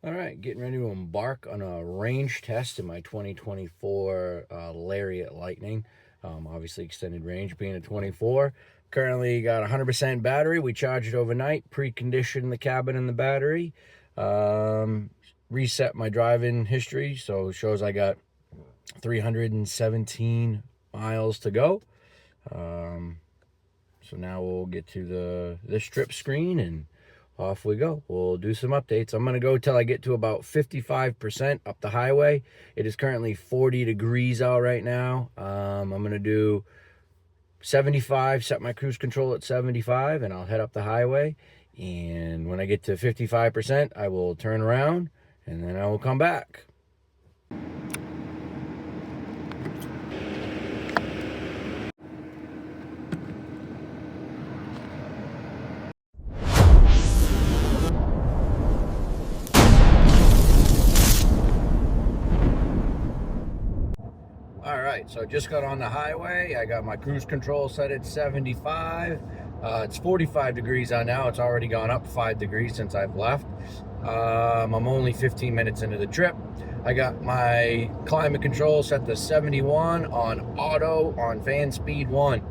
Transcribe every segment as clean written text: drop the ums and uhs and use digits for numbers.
All right, getting ready to embark on a range test in my 2024 Lariat Lightning. Obviously, extended range being a 24. Currently got 100% battery. We charged it overnight, pre-conditioned the cabin and the battery. Reset my driving history, so it shows I got 317 miles to go. So now we'll get to this trip screen and off we go. We'll do some updates. I'm going to go till I get to about 55% up the highway. It is currently 40 degrees out right now. I'm going to do 75, set my cruise control at 75, and I'll head up the highway. And when I get to 55%, I will turn around and then I will come back. All right, so just got on the highway. I got my cruise control set at 75. It's 45 degrees out now. It's already gone up 5 degrees since I've left. I'm only 15 minutes into the trip. I got my climate control set to 71 on auto on fan speed 1.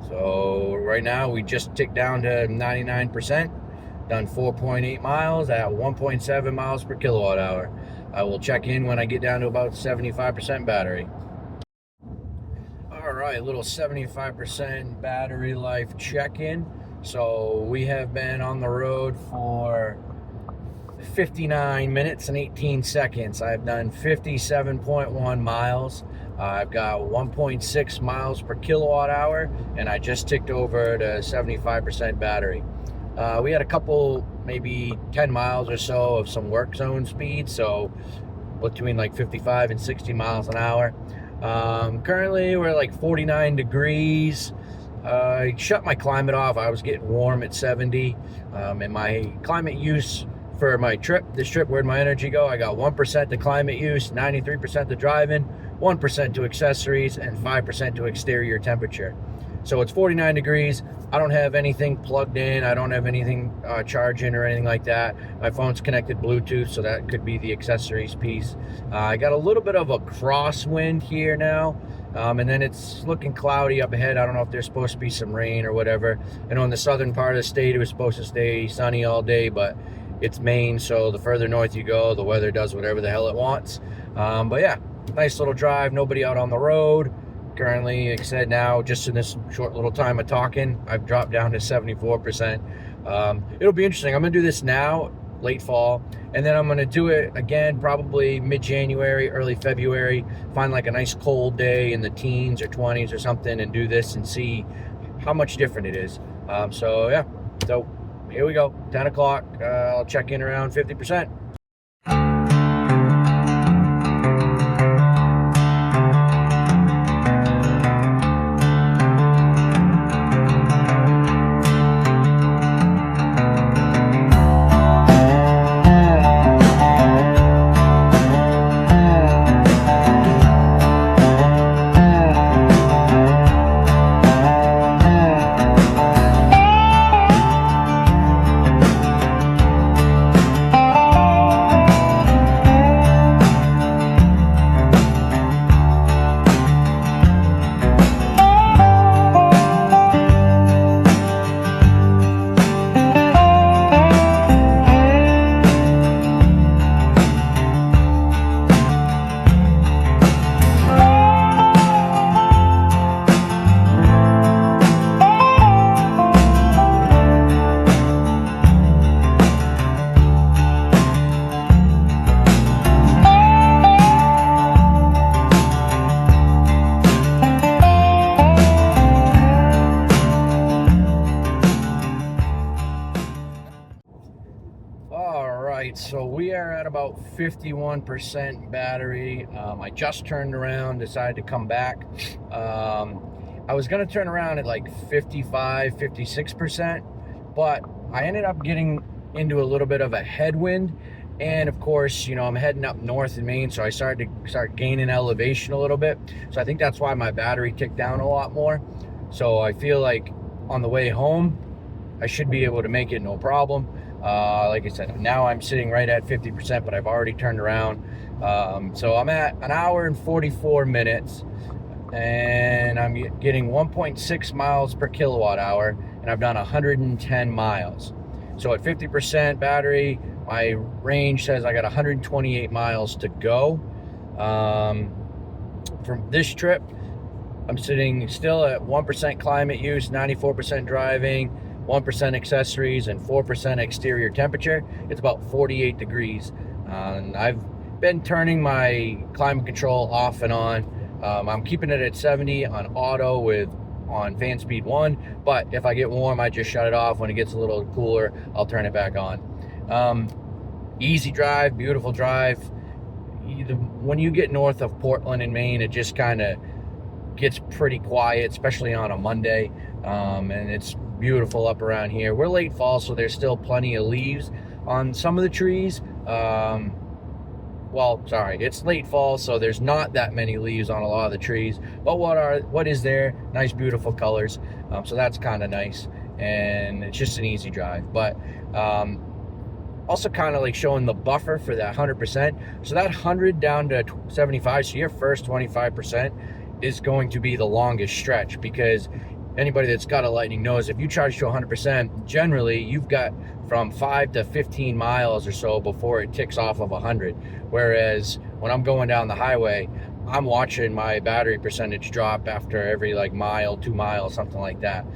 So right now we just ticked down to 99%. Done 4.8 miles at 1.7 miles per kilowatt hour. I will check in when I get down to about 75% battery. All right, a little 75% battery life check-in. So we have been on the road for 59 minutes and 18 seconds. I've done 57.1 miles. I've got 1.6 miles per kilowatt hour, and I just ticked over to 75% battery. We had a couple, maybe 10 miles or so of some work zone speed, so between like 55 and 60 miles an hour. Currently we're like 49 degrees. I shut my climate off. I was getting warm at 70. And my climate use for my trip, this trip, where'd my energy go? I got 1% to climate use, 93% to driving, 1% to accessories, and 5% to exterior temperature. So it's 49 degrees. I don't have anything plugged in. I don't have anything charging or anything like that. My phone's connected Bluetooth, so that could be the accessories piece. I got a little bit of a crosswind here now, and then it's looking cloudy up ahead. I don't know if there's supposed to be some rain or whatever. And on the southern part of the state, it was supposed to stay sunny all day, but it's Maine, so the further north you go, the weather does whatever the hell it wants. But yeah, nice little drive. Nobody out on the road. Currently, like I said, now just in this short little time of talking, I've dropped down to 74%. It'll be interesting. I'm gonna do this now, late fall, and then I'm gonna do it again probably mid-January, early February. Find like a nice cold day in the teens or 20s or something, and do this and see how much different it is. So yeah, so here we go. 10 o'clock. I'll check in around 50%. So we are at about 51% battery. I just turned around, decided to come back. I was gonna turn around at like 55, 56%, but I ended up getting into a little bit of a headwind. And of course, you know, I'm heading up north in Maine, so I started to gaining elevation a little bit. So I think that's why my battery ticked down a lot more. So I feel like on the way home, I should be able to make it no problem. Like I said, now I'm sitting right at 50%, but I've already turned around. So I'm at 1 hour and 44 minutes, and I'm getting 1.6 miles per kilowatt hour, and I've done 110 miles. So at 50% battery, my range says I got 128 miles to go. From this trip, I'm sitting still at 1% climate use, 94% driving, 1% accessories, and 4% exterior temperature. It's about 48 degrees. And I've been turning my climate control off and on. I'm keeping it at 70 on auto on fan speed 1, but if I get warm, I just shut it off. When it gets a little cooler, I'll turn it back on. Easy drive, beautiful drive. When you get north of Portland in Maine, it just kind of gets pretty quiet, especially on a Monday, and it's beautiful up around here. We're late fall, so there's still plenty of leaves on some of the trees. Well, sorry, it's late fall, so there's not that many leaves on a lot of the trees, but what is there? Nice, beautiful colors. So that's kind of nice, and it's just an easy drive. But also kind of like showing the buffer for that 100%. So that 100 down to 75, so your first 25% is going to be the longest stretch, because anybody that's got a Lightning knows if you charge to 100%, generally you've got from 5 to 15 miles or so before it ticks off of 100. Whereas when I'm going down the highway, I'm watching my battery percentage drop after every like mile, 2 miles, something like that.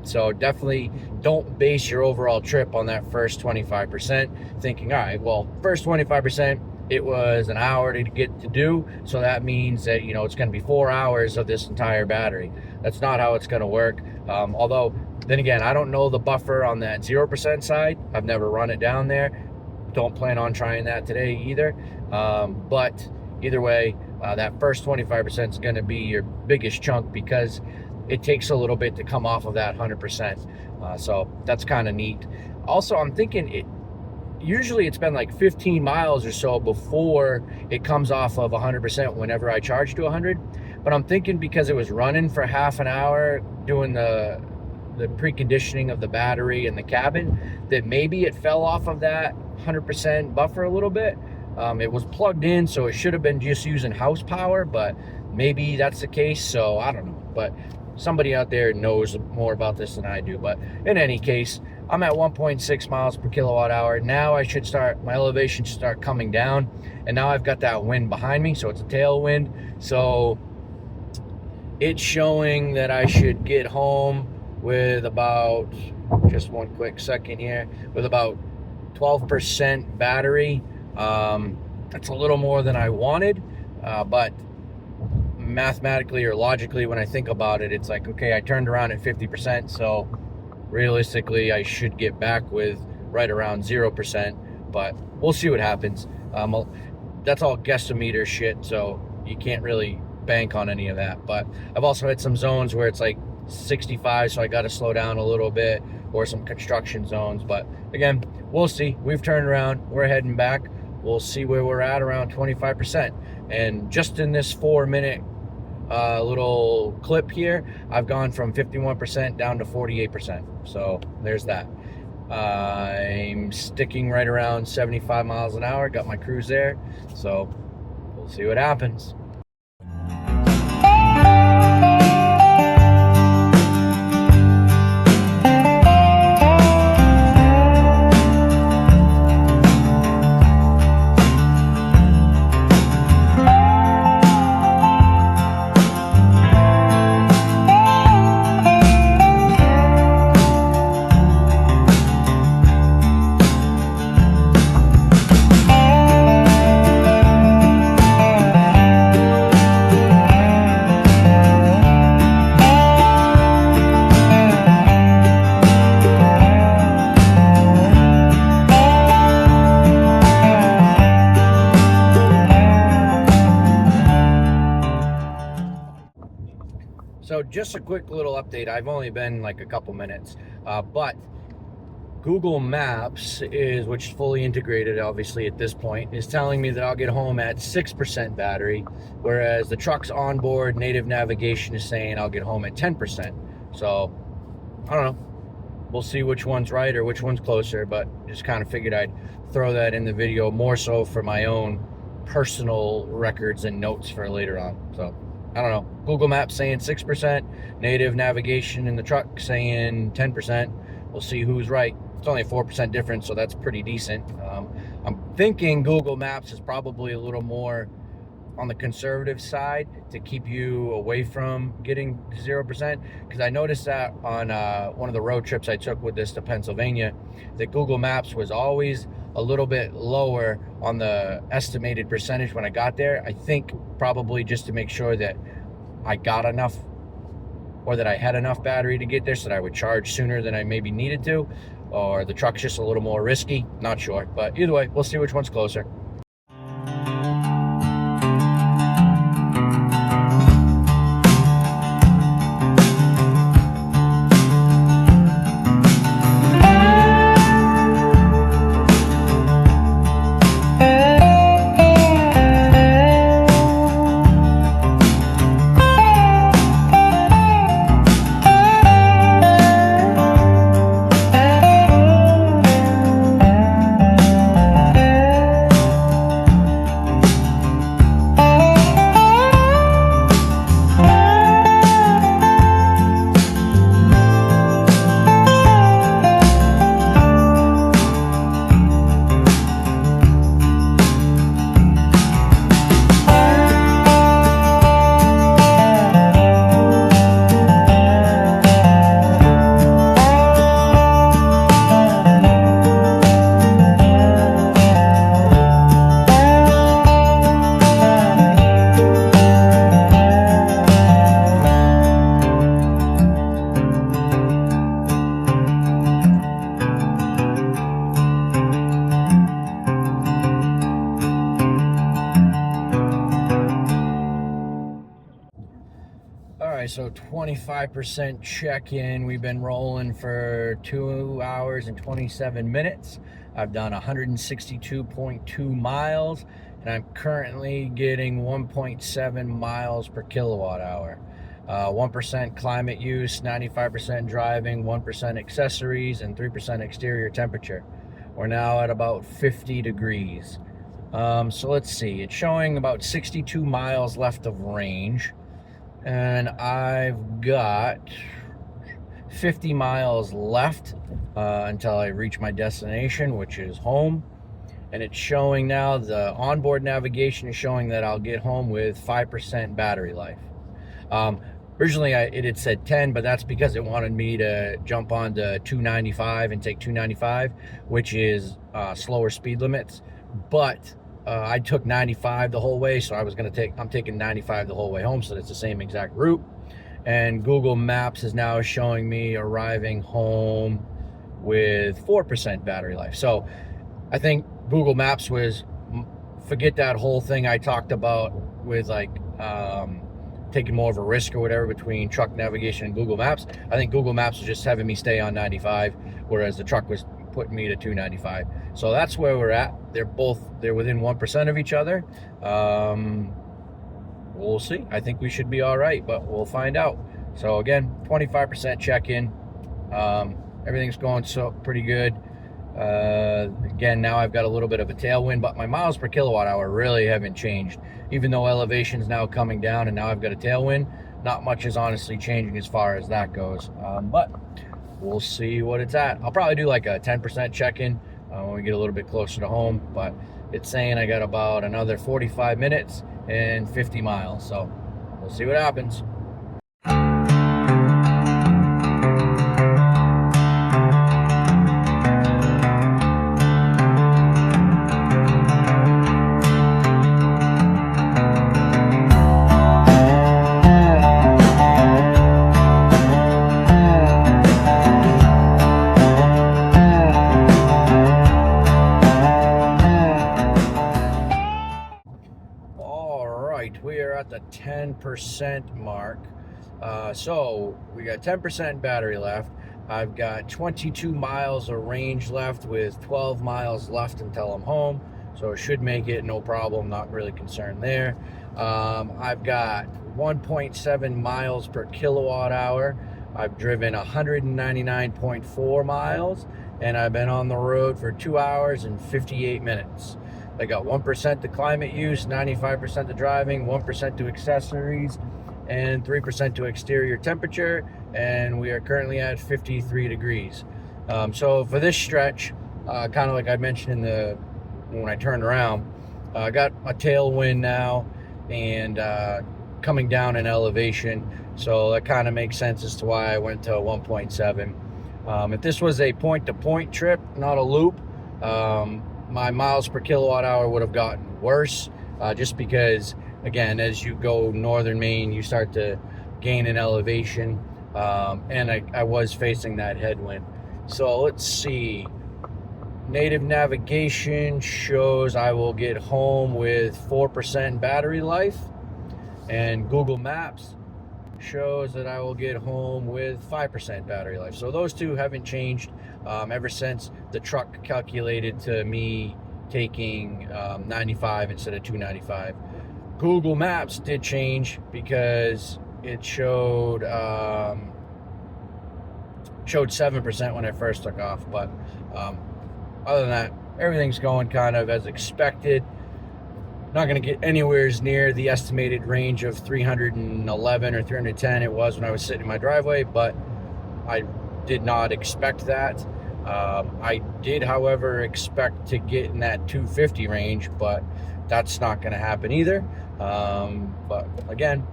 So definitely don't base your overall trip on that first 25%, thinking, all right, well, first 25%, it was an hour to get to do, so that means that, you know, it's going to be 4 hours of this entire battery. That's not how it's going to work. Although, then again, I don't know the buffer on that 0% side. I've never run it down there. Don't plan on trying that today either. But either way, that first 25% is going to be your biggest chunk, because it takes a little bit to come off of that 100%. So that's kind of neat. Also, I'm thinking usually it's been like 15 miles or so before it comes off of 100% whenever I charge to 100. But I'm thinking because it was running for half an hour doing the preconditioning of the battery and the cabin, that maybe it fell off of that 100% buffer a little bit. It was plugged in, so it should have been just using house power, but maybe that's the case, so I don't know. But somebody out there knows more about this than I do. But in any case, I'm at 1.6 miles per kilowatt hour. Now my elevation should start coming down, and now I've got that wind behind me, so it's a tailwind. So it's showing that I should get home with about, just one quick second here, with about 12% battery. That's a little more than I wanted, but mathematically or logically, when I think about it, it's like, okay, I turned around at 50%, so realistically I should get back with right around 0%, but we'll see what happens. That's all guesstimator shit, so you can't really bank on any of that. But I've also had some zones where it's like 65, so I got to slow down a little bit, or some construction zones. But again, we'll see. We've turned around, we're heading back. We'll see where we're at, around 25%. And just in this 4-minute little clip here, I've gone from 51% down to 48%. So there's that. I'm sticking right around 75 miles an hour. Got my cruise there. So we'll see what happens. So just a quick little update. I've only been like a couple minutes, but Google Maps which is fully integrated obviously at this point, is telling me that I'll get home at 6% battery, whereas the truck's onboard native navigation is saying I'll get home at 10%. So I don't know. we'll see which one's right or which one's closer, but just kind of figured I'd throw that in the video more so for my own personal records and notes for later on. So I don't know. Google Maps saying 6%, native navigation in the truck saying 10%. We'll see who's right. It's only a 4% difference, so that's pretty decent. I'm thinking Google Maps is probably a little more on the conservative side to keep you away from getting 0%, because I noticed that on one of the road trips I took with this to Pennsylvania, that Google Maps was always a little bit lower on the estimated percentage when I got there. I think probably just to make sure that I got enough, or that I had enough battery to get there so that I would charge sooner than I maybe needed to, or the truck's just a little more risky. Not sure, but either way, we'll see which one's closer. So 25% check-in. We've been rolling for 2 hours and 27 minutes. I've done 162.2 miles, and I'm currently getting 1.7 miles per kilowatt hour. 1% climate use, 95% driving, 1% accessories, and 3% exterior temperature. We're now at about 50 degrees. So let's see. It's showing about 62 miles left of range. And I've got 50 miles left until I reach my destination, which is home. And it's showing now, the onboard navigation is showing that I'll get home with 5% battery life. Originally it had said 10, but that's because it wanted me to jump on to 295 and take 295, which is slower speed limits. But I took 95 the whole way, so I'm taking 95 the whole way home, so it's the same exact route. And Google Maps is now showing me arriving home with 4% battery life. So I think Google Maps was, forget that whole thing I talked about with like taking more of a risk or whatever between truck navigation and Google Maps. I think Google Maps was just having me stay on 95, whereas the truck was putting me to 295. So that's where we're at. They're within 1% of each other. We'll see. I think we should be all right, but we'll find out. So again, 25% check-in. Everything's going so pretty good. Again, now I've got a little bit of a tailwind, but my miles per kilowatt hour really haven't changed. Even though elevation's now coming down and now I've got a tailwind, not much is honestly changing as far as that goes. But we'll see what it's at. I'll probably do like a 10% check-in when we get a little bit closer to home, but it's saying I got about another 45 minutes and 50 miles. So we'll see what happens. We are at the 10% mark. So we got 10% battery left. I've got 22 miles of range left with 12 miles left until I'm home. So it should make it no problem. Not really concerned there. I've got 1.7 miles per kilowatt hour. I've driven 199.4 miles, and I've been on the road for 2 hours and 58 minutes. I got 1% to climate use, 95% to driving, 1% to accessories, and 3% to exterior temperature, and we are currently at 53 degrees. So for this stretch, kind of like I mentioned when I turned around, I got a tailwind now, and coming down in elevation, so that kind of makes sense as to why I went to 1.7. If this was a point-to-point trip, not a loop, my miles per kilowatt hour would have gotten worse, just because, again, as you go northern Maine, you start to gain in elevation, and I was facing that headwind. So let's see. Native navigation shows I will get home with 4% battery life, and Google Maps shows that I will get home with 5% battery life. So those two haven't changed ever since the truck calculated to me taking 95 instead of 295. Google Maps did change because it showed 7% when I first took off, but other than that, everything's going kind of as expected. Not going to get anywhere near the estimated range of 311 or 310 it was when I was sitting in my driveway, but I did not expect that. I did, however, expect to get in that 250 range, but that's not going to happen either. But again,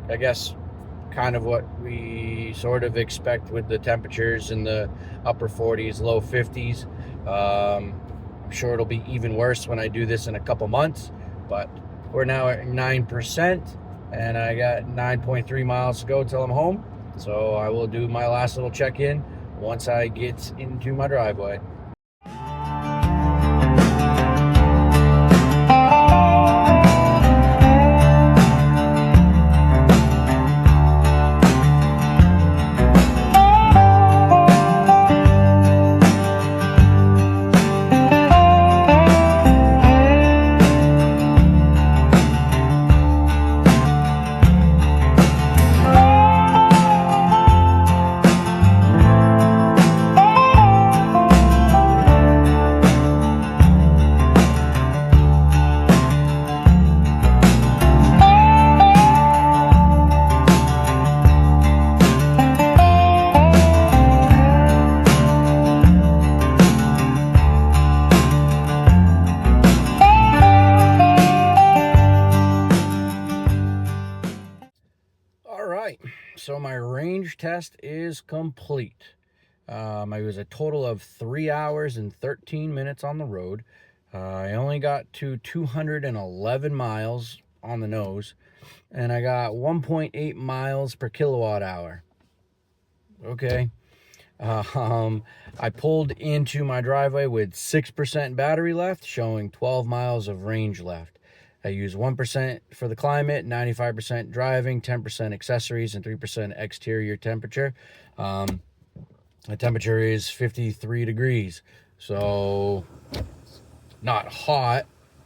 I guess kind of what we sort of expect with the temperatures in the upper 40s, low 50s. I'm sure it'll be even worse when I do this in a couple months, but we're now at 9%, and I got 9.3 miles to go till I'm home. So I will do my last little check-in once I get into my driveway. So my range test is complete. I was a total of 3 hours and 13 minutes on the road. I only got to 211 miles on the nose, and I got 1.8 miles per kilowatt hour. Okay. I pulled into my driveway with 6% battery left, showing 12 miles of range left. I use 1% for the climate, 95% driving, 10% accessories, and 3% exterior temperature. The temperature is 53 degrees. So not hot,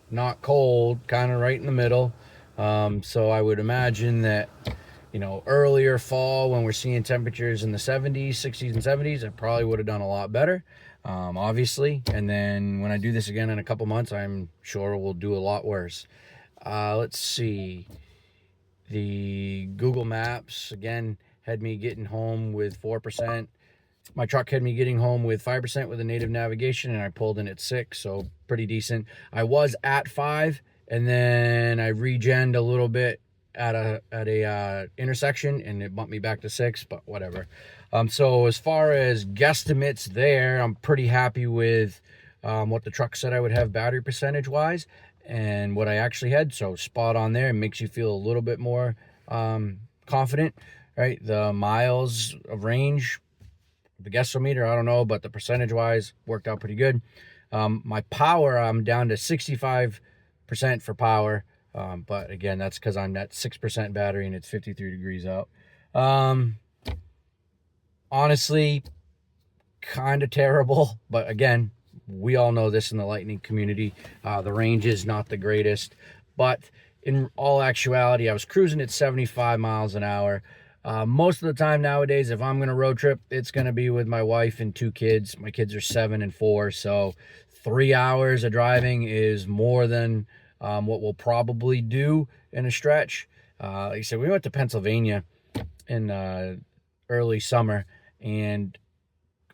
not cold, kind of right in the middle. So I would imagine that, earlier fall when we're seeing temperatures in the 70s, 60s, and 70s, I probably would have done a lot better, obviously. And then when I do this again in a couple months, I'm sure we'll do a lot worse. Let's see. The Google Maps, again, had me getting home with 4%. My truck had me getting home with 5% with a native navigation, and I pulled in at 6, so pretty decent. I was at 5, and then I regened a little bit at a intersection, and it bumped me back to 6, but whatever. So as far as guesstimates there, I'm pretty happy with what the truck said I would have battery percentage wise, and what I actually had. So spot on there. It makes you feel a little bit more confident, right? The miles of range, the guessometer, I don't know, but the percentage wise worked out pretty good. My power, I'm down to 65% for power. But again, that's because I'm at 6% battery and it's 53 degrees out. Honestly, kind of terrible, but again, we all know this in the Lightning community. The range is not the greatest, but in all actuality, I was cruising at 75 miles an hour. Most of the time nowadays, if I'm going to road trip, it's going to be with my wife and 2 kids. My kids are 7 and 4, so 3 hours of driving is more than what we'll probably do in a stretch. Like I said, we went to Pennsylvania in early summer, and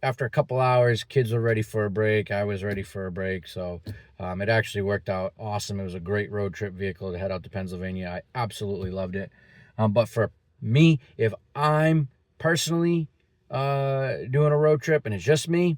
after a couple hours, kids were ready for a break. I was ready for a break, so it actually worked out awesome. It was a great road trip vehicle to head out to Pennsylvania. I absolutely loved it. But for me, if I'm personally doing a road trip and it's just me,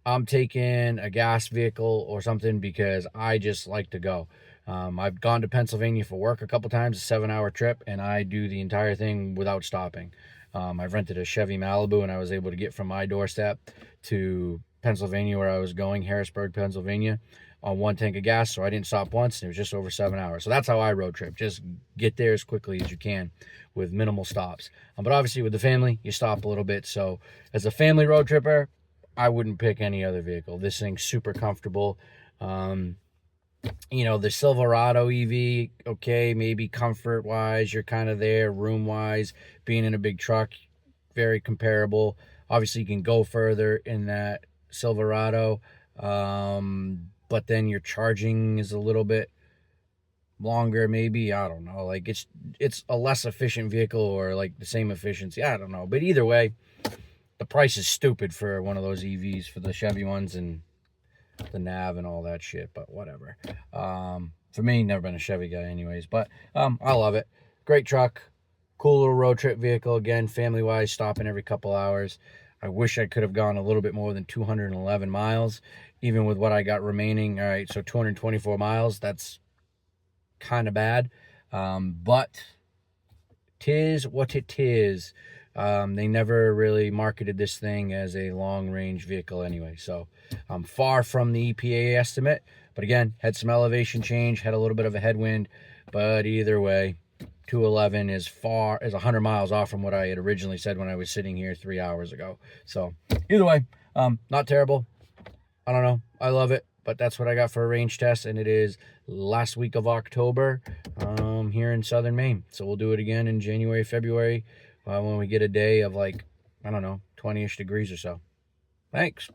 I'm taking a gas vehicle or something because I just like to go. I've gone to Pennsylvania for work a couple times, a 7-hour trip, and I do the entire thing without stopping. I've rented a Chevy Malibu, and I was able to get from my doorstep to Pennsylvania, where I was going, Harrisburg, Pennsylvania, on 1 tank of gas. So I didn't stop once, and it was just over 7 hours. So that's how I road trip. Just get there as quickly as you can with minimal stops. But obviously with the family, you stop a little bit. So as a family road tripper, I wouldn't pick any other vehicle. This thing's super comfortable. You know, the Silverado EV, okay, maybe comfort wise, you're kind of there. Room wise, being in a big truck, very comparable. Obviously, you can go further in that Silverado, but then your charging is a little bit longer, maybe. I don't know. Like it's a less efficient vehicle, or like the same efficiency. I don't know. But either way, the price is stupid for one of those EVs, for the Chevy ones, and the nav and all that shit, but whatever. For me, never been a Chevy guy anyways, but I love it. Great truck, cool little road trip vehicle. Again, family wise, stopping every couple hours. I wish I could have gone a little bit more than 211 miles, even with what I got remaining. All right, so 224 miles, that's kind of bad, but tis what it is. They never really marketed this thing as a long-range vehicle anyway, so I'm far from the EPA estimate. But again, had some elevation change, had a little bit of a headwind, but either way, 211 is 100 miles off from what I had originally said when I was sitting here 3 hours ago. So either way, not terrible. I don't know. I love it, but that's what I got for a range test, and it is last week of October here in southern Maine. So we'll do it again in January, February, when we get a day of, like, I don't know, 20-ish degrees or so. Thanks.